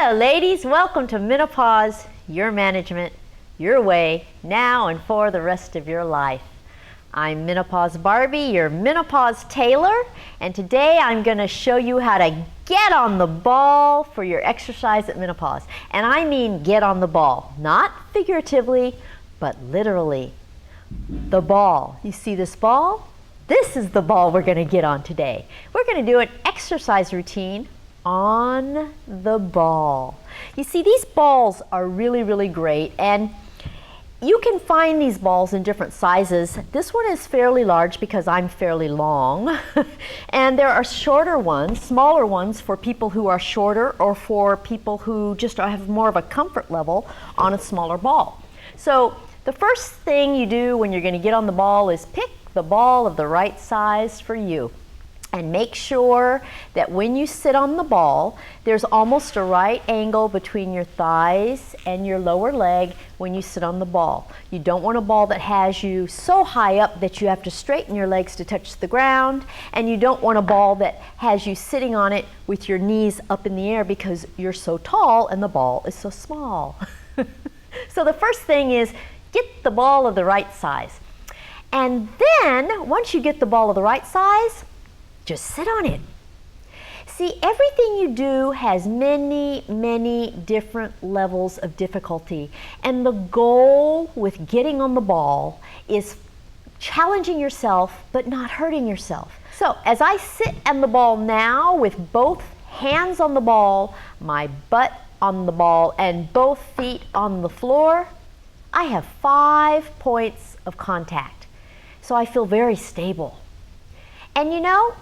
Hello ladies, welcome to Menopause, your management, your way, now and for the rest of your life. I'm Menopause Barbie, your menopause tailor, and today I'm going to show you how to get on the ball for your exercise at menopause. And I mean get on the ball, not figuratively, but literally. The ball. You see this ball? This is the ball we're going to get on today. We're going to do an exercise routine on the ball. You see, these balls are really great, and you can find these balls in different sizes. This one is fairly large because I'm fairly long. And there are shorter ones, smaller ones for people who are shorter or for people who just have more of a comfort level on a smaller ball. So the first thing you do when you're going to get on the ball is pick the ball of the right size for you. And make sure that when you sit on the ball, there's almost a right angle between your thighs and your lower leg when you sit on the ball. You don't want a ball that has you so high up that you have to straighten your legs to touch the ground, and you don't want a ball that has you sitting on it with your knees up in the air because you're so tall and the ball is so small. So the first thing is get the ball of the right size. And then, once you get the ball of the right size, just sit on it. See, everything you do has many different levels of difficulty. And the goal with getting on the ball is challenging yourself, but not hurting yourself. So, as I sit on the ball now with both hands on the ball, my butt on the ball, and both feet on the floor, I have 5 points of contact. So I feel very stable. And you know,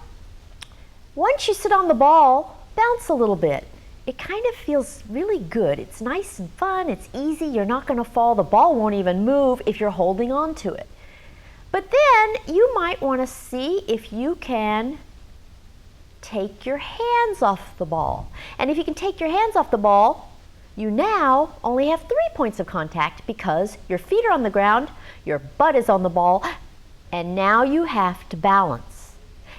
once you sit on the ball, bounce a little bit. It kind of feels really good. It's nice and fun, it's easy, you're not going to fall, the ball won't even move if you're holding on to it. But then you might want to see if you can take your hands off the ball. And if you can take your hands off the ball, you now only have 3 points of contact because your feet are on the ground, your butt is on the ball, and now you have to balance.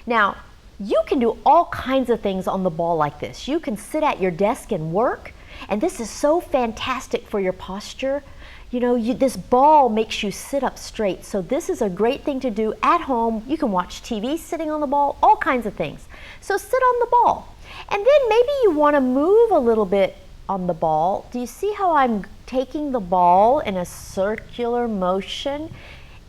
Now, you can do all kinds of things on the ball like this. You can sit at your desk and work, and this is so fantastic for your posture. You know, this ball makes you sit up straight, so this is a great thing to do at home. You can watch TV sitting on the ball, all kinds of things. So sit on the ball. And then maybe you want to move a little bit on the ball. Do you see how I'm taking the ball in a circular motion?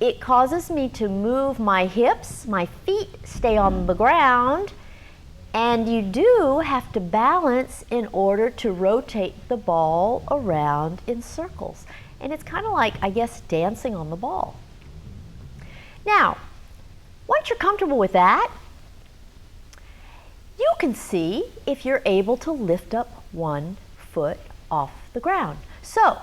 It causes me to move my hips, my feet stay on the ground, and you do have to balance in order to rotate the ball around in circles. And it's kind of like, I guess, dancing on the ball. Now, once you're comfortable with that, you can see if you're able to lift up 1 foot off the ground. So,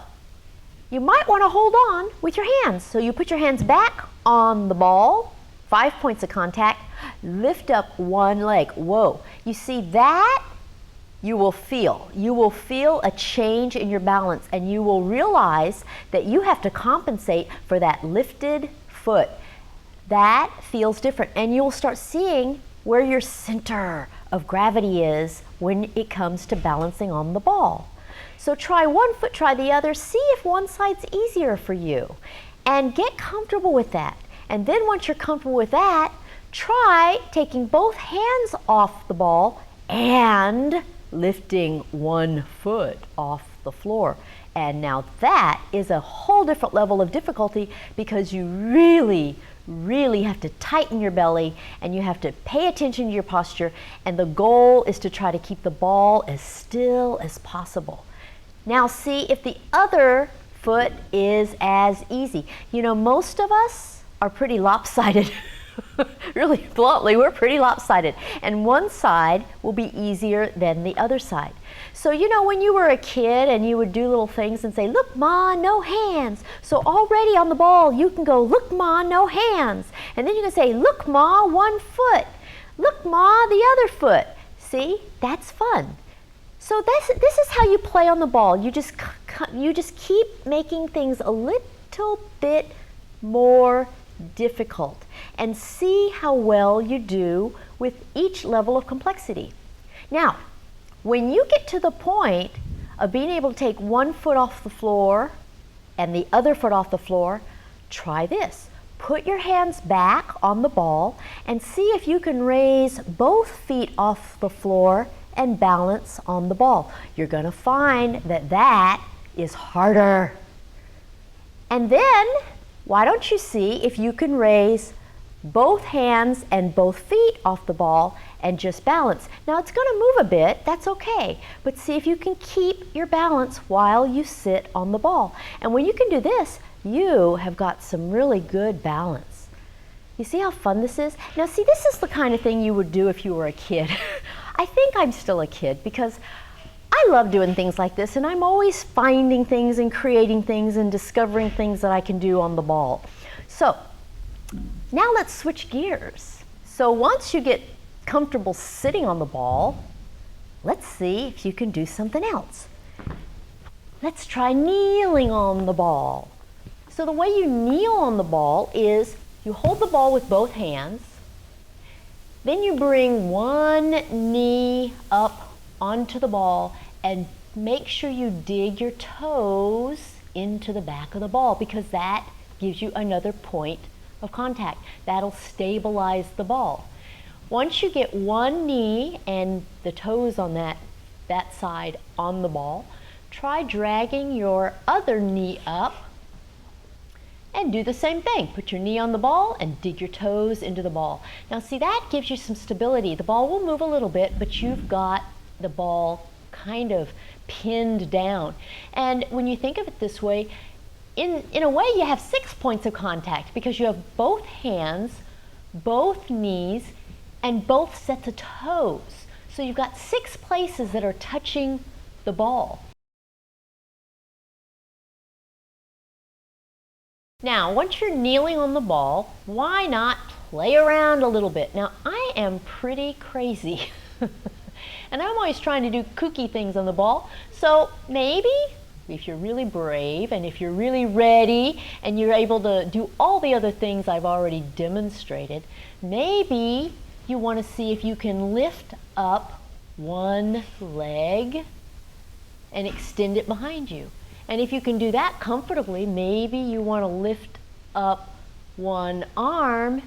you might want to hold on with your hands. So you put your hands back on the ball, 5 points of contact, lift up 1 leg. Whoa. You see that? You will feel a change in your balance, and you will realize that you have to compensate for that lifted foot. That feels different, and you'll start seeing where your center of gravity is when it comes to balancing on the ball. So try 1 foot, try the other, see if one side's easier for you, and get comfortable with that. And then once you're comfortable with that, try taking both hands off the ball and lifting 1 foot off the floor. And now that is a whole different level of difficulty because you really have to tighten your belly and you have to pay attention to your posture, and the goal is to try to keep the ball as still as possible. Now see if the other foot is as easy. You know, most of us are pretty lopsided. Really bluntly, we're pretty lopsided. And one side will be easier than the other side. So you know, when you were a kid and you would do little things and say, "Look, Ma, no hands." So already on the ball, you can go, "Look, Ma, no hands." And then you can say, "Look, Ma, 1 foot." "Look, Ma, the other foot." See, that's fun. So this is how you play on the ball. You just keep making things a little bit more difficult and see how well you do with each level of complexity. Now, when you get to the point of being able to take one foot off the floor and the other foot off the floor, try this. Put your hands back on the ball and see if you can raise both feet off the floor and balance on the ball. You're going to find that that is harder. And then, why don't you see if you can raise both hands and both feet off the ball and just balance. Now it's going to move a bit, that's okay, but see if you can keep your balance while you sit on the ball. And when you can do this, you have got some really good balance. You see how fun this is? Now see, this is the kind of thing you would do if you were a kid. I think I'm still a kid because I love doing things like this, and I'm always finding things and creating things and discovering things that I can do on the ball. So now let's switch gears. So once you get comfortable sitting on the ball, let's see if you can do something else. Let's try kneeling on the ball. So the way you kneel on the ball is you hold the ball with both hands, then you bring one knee up onto the ball and make sure you dig your toes into the back of the ball because that gives you another point of contact. That'll stabilize the ball. Once you get one knee and the toes on that side on the ball, try dragging your other knee up and do the same thing. Put your knee on the ball and dig your toes into the ball. Now see, that gives you some stability. The ball will move a little bit, but you've got the ball kind of pinned down. And when you think of it this way, in a way you have 6 points of contact because you have both hands, both knees, and both sets of toes. So you've got 6 places that are touching the ball. Now, once you're kneeling on the ball, why not play around a little bit? Now, I am pretty crazy. And I'm always trying to do kooky things on the ball. So maybe, if you're really brave and if you're really ready and you're able to do all the other things I've already demonstrated, maybe you want to see if you can lift up one leg and extend it behind you. And if you can do that comfortably, maybe you want to lift up one arm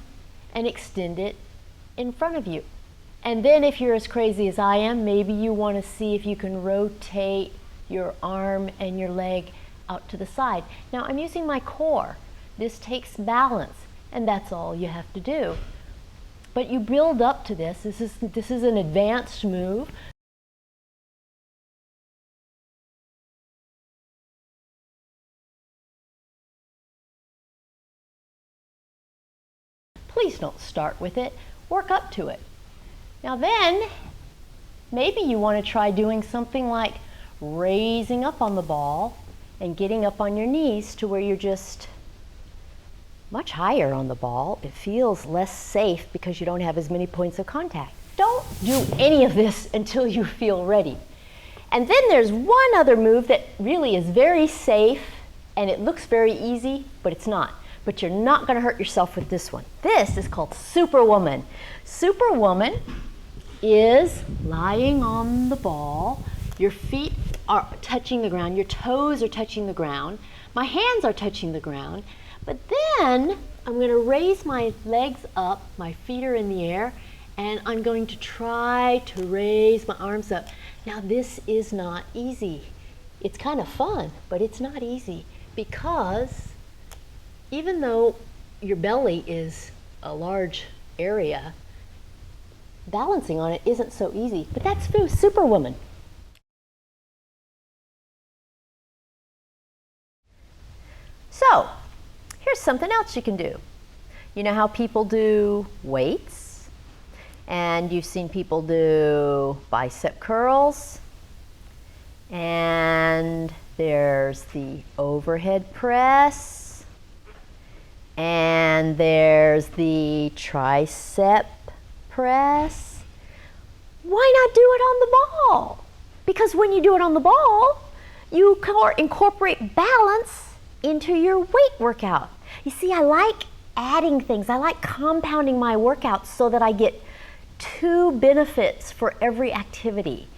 and extend it in front of you. And then if you're as crazy as I am, maybe you want to see if you can rotate your arm and your leg out to the side. Now I'm using my core. This takes balance, and that's all you have to do. But you build up to this. This is an advanced move. Please don't start with it. Work up to it. Now then, maybe you want to try doing something like raising up on the ball and getting up on your knees to where you're just much higher on the ball. It feels less safe because you don't have as many points of contact. Don't do any of this until you feel ready. And then there's one other move that really is very safe and it looks very easy, but it's not. But you're not going to hurt yourself with this one. This is called Superwoman. Superwoman is lying on the ball. Your feet are touching the ground. Your toes are touching the ground. My hands are touching the ground. But then I'm going to raise my legs up. My feet are in the air. And I'm going to try to raise my arms up. Now this is not easy. It's kind of fun, but it's not easy because even though your belly is a large area, balancing on it isn't so easy. But that's Superwoman. So, here's something else you can do. You know how people do weights? And you've seen people do bicep curls. And there's the overhead press. And there's the tricep press. Why not do it on the ball? Because when you do it on the ball, you incorporate balance into your weight workout. You see, I like adding things. I like compounding my workouts so that I get 2 benefits for every activity.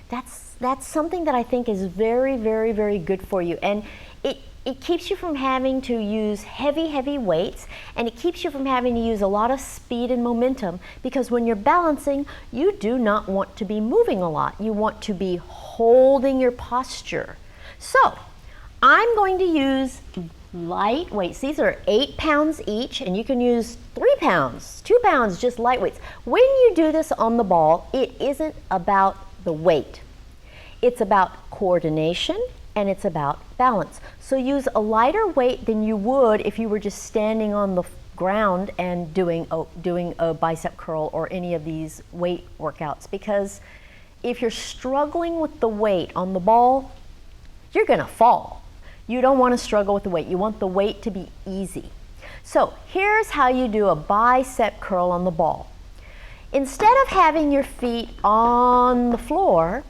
That's something that I think is very, very, very good for you. And it keeps you from having to use heavy weights, and it keeps you from having to use a lot of speed and momentum, because when you're balancing, you do not want to be moving a lot. You want to be holding your posture. So I'm going to use light weights. These are 8 pounds each, and you can use 3 pounds, 2 pounds, just light weights. When you do this on the ball, it isn't about the weight. It's about coordination, and it's about balance. So use a lighter weight than you would if you were just standing on the ground and doing a bicep curl or any of these weight workouts, because if you're struggling with the weight on the ball, you're gonna fall. You don't want to struggle with the weight. You want the weight to be easy. So here's how you do a bicep curl on the ball. Instead of having your feet on the floor,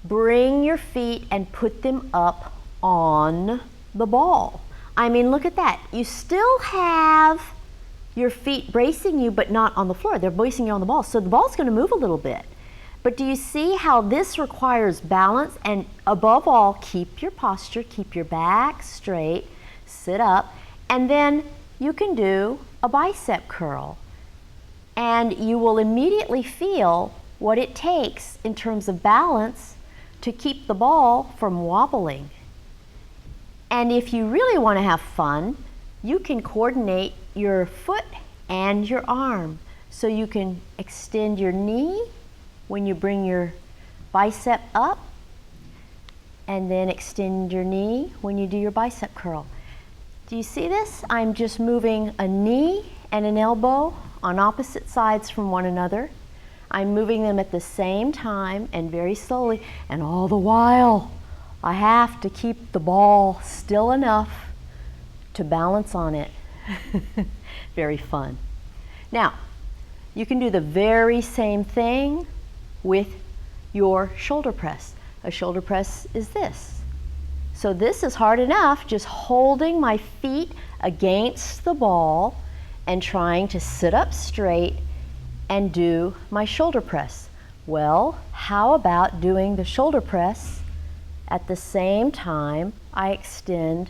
bring your feet and put them up on the ball. I mean, look at that. You still have your feet bracing you, but not on the floor. They're bracing you on the ball. So the ball's going to move a little bit. But do you see how this requires balance? And above all, keep your posture, keep your back straight, sit up, and then you can do a bicep curl. And you will immediately feel what it takes in terms of balance to keep the ball from wobbling. And if you really want to have fun, you can coordinate your foot and your arm. So you can extend your knee when you bring your bicep up, and then extend your knee when you do your bicep curl. Do you see this? I'm just moving a knee and an elbow on opposite sides from one another. I'm moving them at the same time and very slowly, and all the while I have to keep the ball still enough to balance on it. Very fun. Now, you can do the very same thing with your shoulder press. A shoulder press is this. So this is hard enough, just holding my feet against the ball and trying to sit up straight and do my shoulder press. Well, how about doing the shoulder press at the same time I extend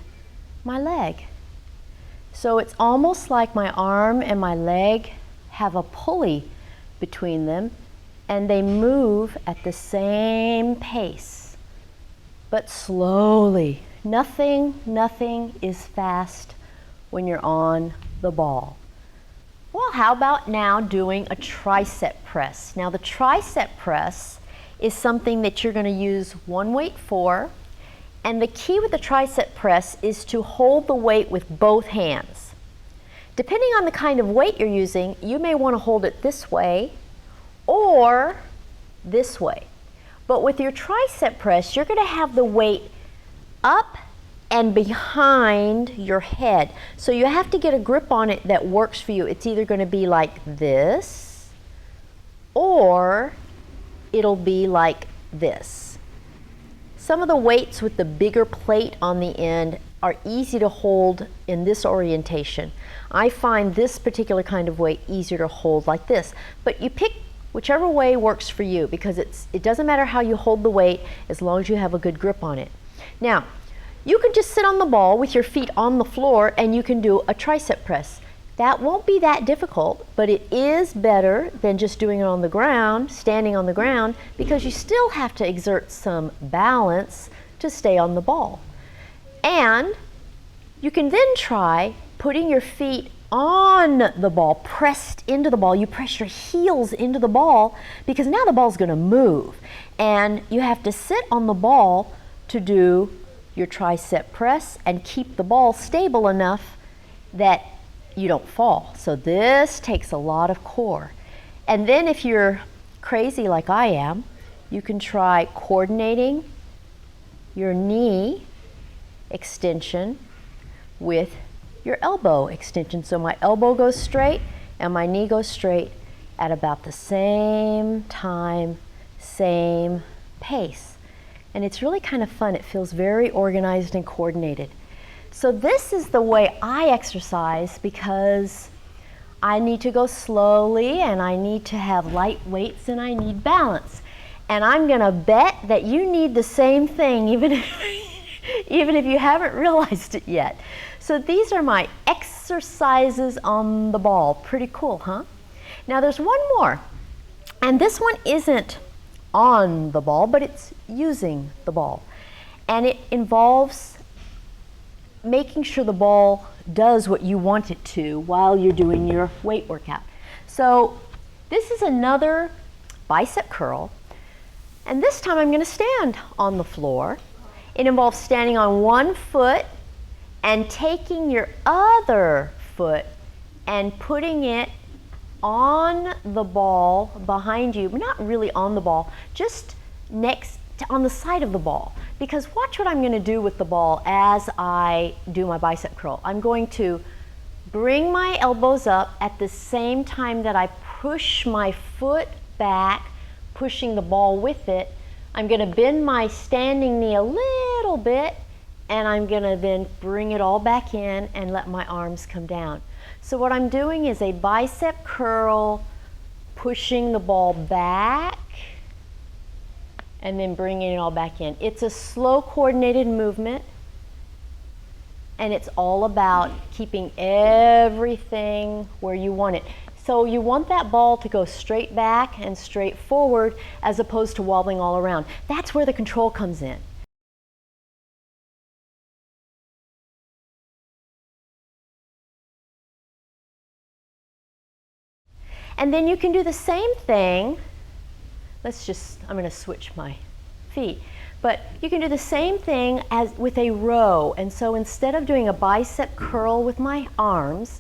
my leg? So it's almost like my arm and my leg have a pulley between them, and they move at the same pace, but slowly. Nothing is fast when you're on the ball. Well, how about now doing a tricep press? Now the tricep press is something that you're going to use one weight for, and the key with the tricep press is to hold the weight with both hands. Depending on the kind of weight you're using, you may want to hold it this way or this way. But with your tricep press, you're going to have the weight up and behind your head. So you have to get a grip on it that works for you. It's either going to be like this, or it'll be like this. Some of the weights with the bigger plate on the end are easy to hold in this orientation. I find this particular kind of weight easier to hold like this. But you pick whichever way works for you, because it doesn't matter how you hold the weight as long as you have a good grip on it. Now, you can just sit on the ball with your feet on the floor and you can do a tricep press. That won't be that difficult, but it is better than just doing it on the ground, standing on the ground, because you still have to exert some balance to stay on the ball. And you can then try putting your feet on the ball, pressed into the ball. You press your heels into the ball, because now the ball's going to move. And you have to sit on the ball to do your tricep press and keep the ball stable enough that you don't fall. So this takes a lot of core. And then if you're crazy like I am, you can try coordinating your knee extension with your elbow extension. So my elbow goes straight and my knee goes straight at about the same time, same pace. And it's really kind of fun. It feels very organized and coordinated. So this is the way I exercise, because I need to go slowly and I need to have light weights and I need balance. And I'm going to bet that you need the same thing even if you haven't realized it yet. So these are my exercises on the ball. Pretty cool, huh? Now there's one more. And this one isn't on the ball, but it's using the ball. And it involves making sure the ball does what you want it to while you're doing your weight workout. So this is another bicep curl. And this time I'm going to stand on the floor. It involves standing on one foot and taking your other foot and putting it on the ball behind you, not really on the ball, just on the side of the ball. Because watch what I'm going to do with the ball as I do my bicep curl. I'm going to bring my elbows up at the same time that I push my foot back, pushing the ball with it. I'm going to bend my standing knee a little bit, and I'm going to then bring it all back in and let my arms come down. So what I'm doing is a bicep curl, pushing the ball back, and then bringing it all back in. It's a slow, coordinated movement, and it's all about keeping everything where you want it. So you want that ball to go straight back and straight forward as opposed to wobbling all around. That's where the control comes in. And then you can do the same thing. I'm going to switch my feet. But you can do the same thing as with a row. And so instead of doing a bicep curl with my arms,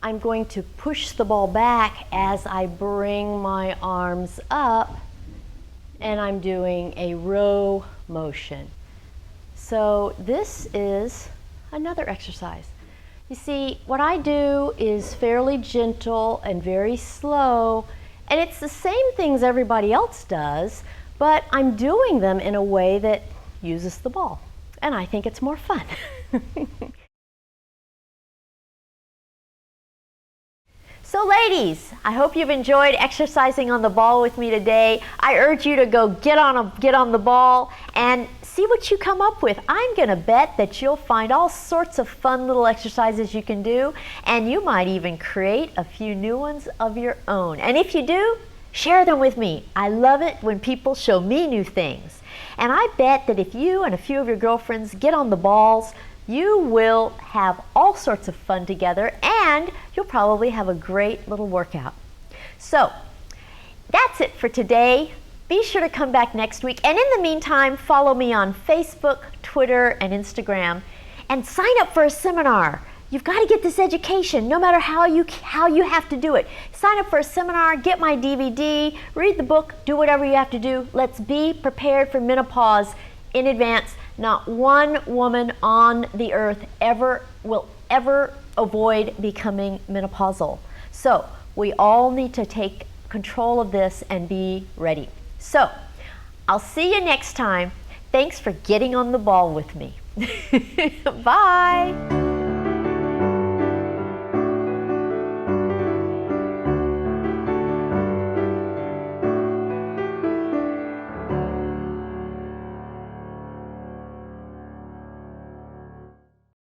I'm going to push the ball back as I bring my arms up, and I'm doing a row motion. So this is another exercise. You see, what I do is fairly gentle and very slow, and it's the same things everybody else does, but I'm doing them in a way that uses the ball, and I think it's more fun. So ladies, I hope you've enjoyed exercising on the ball with me today. I urge you to go get on the ball and see what you come up with. I'm going to bet that you'll find all sorts of fun little exercises you can do, and you might even create a few new ones of your own. And if you do, share them with me. I love it when people show me new things. And I bet that if you and a few of your girlfriends get on the balls, you will have all sorts of fun together, and you'll probably have a great little workout. So that's it for today. Be sure to come back next week, and in the meantime, follow me on Facebook, Twitter, and Instagram, and sign up for a seminar. You've got to get this education, no matter how you have to do it. Sign up for a seminar, get my DVD, read the book, do whatever you have to do. Let's be prepared for menopause in advance. Not one woman on the earth will ever avoid becoming menopausal. So we all need to take control of this and be ready. So I'll see you next time. Thanks for getting on the ball with me. Bye.